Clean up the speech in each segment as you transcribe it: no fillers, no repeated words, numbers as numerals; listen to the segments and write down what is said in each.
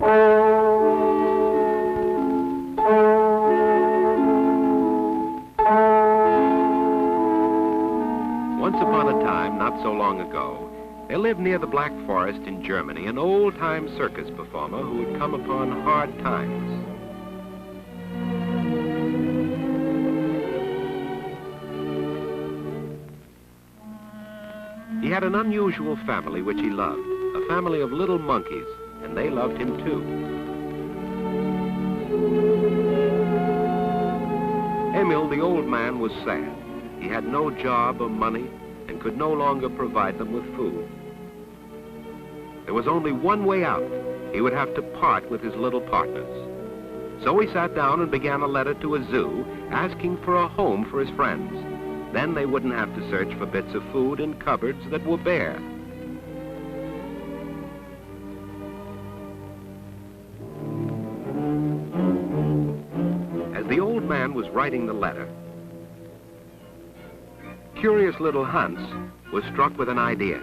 Once upon a time, not so long ago, there lived near the Black Forest in Germany an old-time circus performer who had come upon hard times. He had an unusual family which he loved, a family of little monkeys, and they loved him too. Emil, the old man, was sad. He had no job or money and could no longer provide them with food. There was only one way out. He would have to part with his little partners. So he sat down and began a letter to a zoo asking for a home for his friends. Then they wouldn't have to search for bits of food in cupboards that were bare. As the old man was writing the letter, curious little Hans was struck with an idea.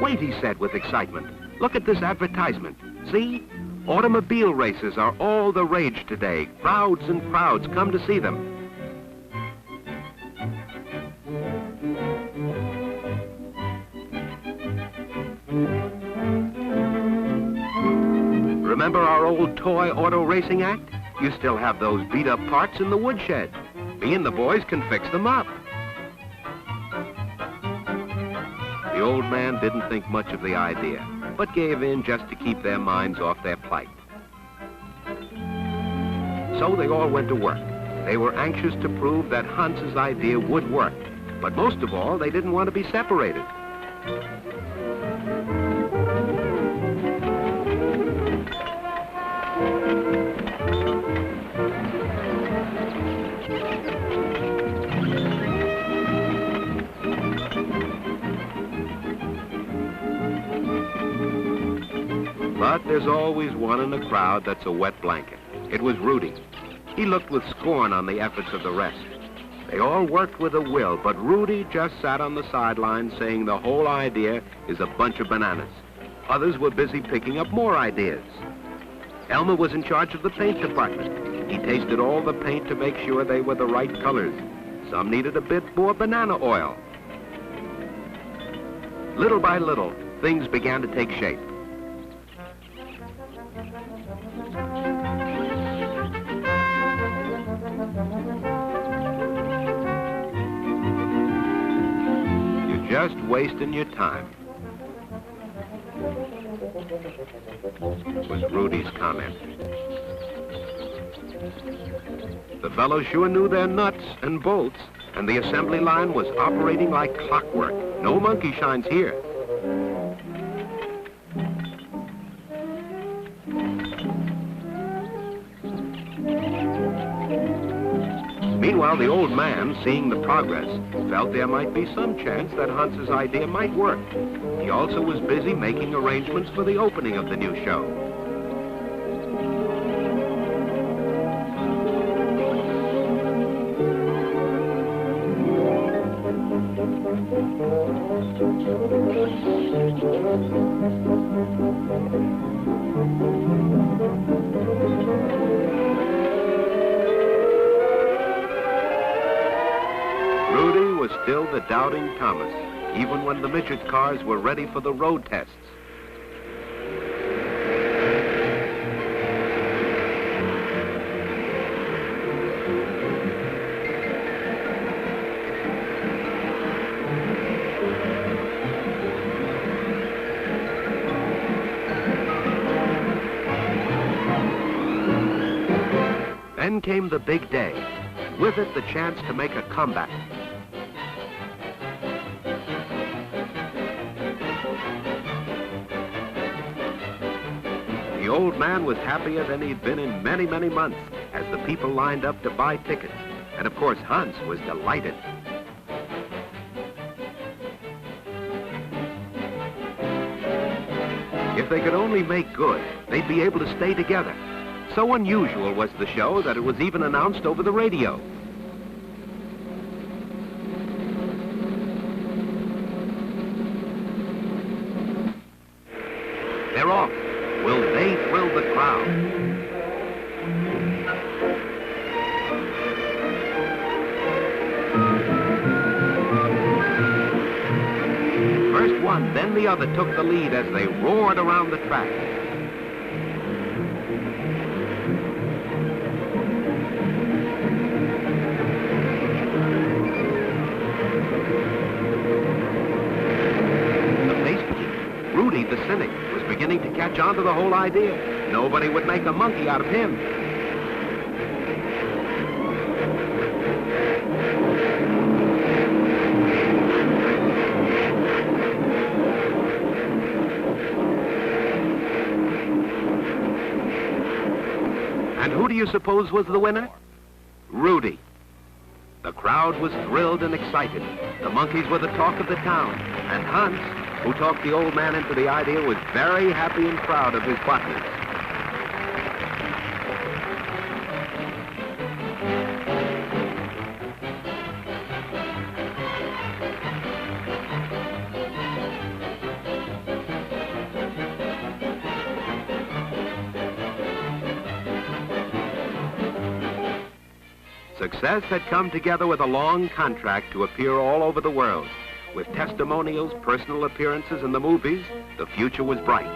Wait, he said with excitement. Look at this advertisement. See? Automobile races are all the rage today. Crowds and crowds come to see them. Remember our old toy auto racing act? You still have those beat-up parts in the woodshed. Me and the boys can fix them up. The old man didn't think much of the idea, but gave in just to keep their minds off their plight. So they all went to work. They were anxious to prove that Hans's idea would work, but most of all, they didn't want to be separated. But there's always one in a crowd that's a wet blanket. It was Rudy. He looked with scorn on the efforts of the rest. They all worked with a will, but Rudy just sat on the sidelines saying the whole idea is a bunch of bananas. Others were busy picking up more ideas. Elmer was in charge of the paint department. He tasted all the paint to make sure they were the right colors. Some needed a bit more banana oil. Little by little, things began to take shape. You're just wasting your time, was Rudy's comment. The fellows sure knew their nuts and bolts, and the assembly line was operating like clockwork. No monkey shines here. Meanwhile, the old man, seeing the progress, felt there might be some chance that Hans's idea might work. He also was busy making arrangements for the opening of the new show. Rudy was still the doubting Thomas, even when the midget cars were ready for the road tests. Then came the big day, and with it the chance to make a comeback. The old man was happier than he'd been in many, many months as the people lined up to buy tickets. And of course, Hans was delighted. If they could only make good, they'd be able to stay together. So unusual was the show that it was even announced over the radio. They're off. Will they thrill the crowd? First one, then the other took the lead as they roared around the track. Rudy, the cynic, was beginning to catch on to the whole idea. Nobody would make a monkey out of him. And who do you suppose was the winner? Rudy. The crowd was thrilled and excited. The monkeys were the talk of the town. And Hans, who talked the old man into the idea, was very happy and proud of his partners. Success had come together with a long contract to appear all over the world. With testimonials, personal appearances in the movies, the future was bright.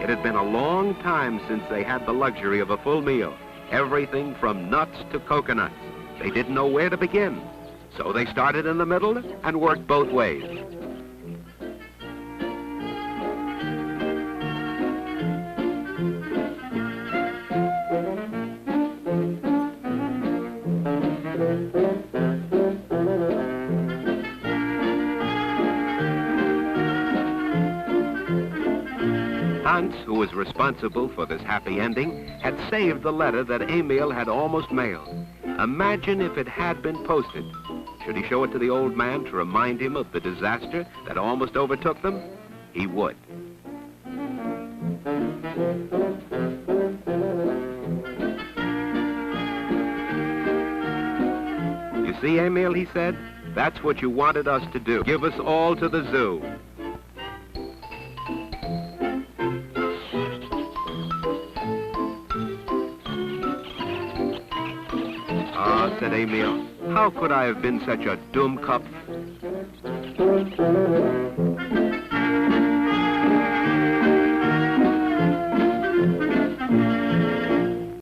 It had been a long time since they had the luxury of a full meal. Everything from nuts to coconuts. They didn't know where to begin. So they started in the middle and worked both ways. Hans, who was responsible for this happy ending, had saved the letter that Emil had almost mailed. Imagine if it had been posted. Should he show it to the old man to remind him of the disaster that almost overtook them? He would. You see, Emil, he said, that's what you wanted us to do. Give us all to the zoo. Ah, said Emil, how could I have been such a Dummkopf?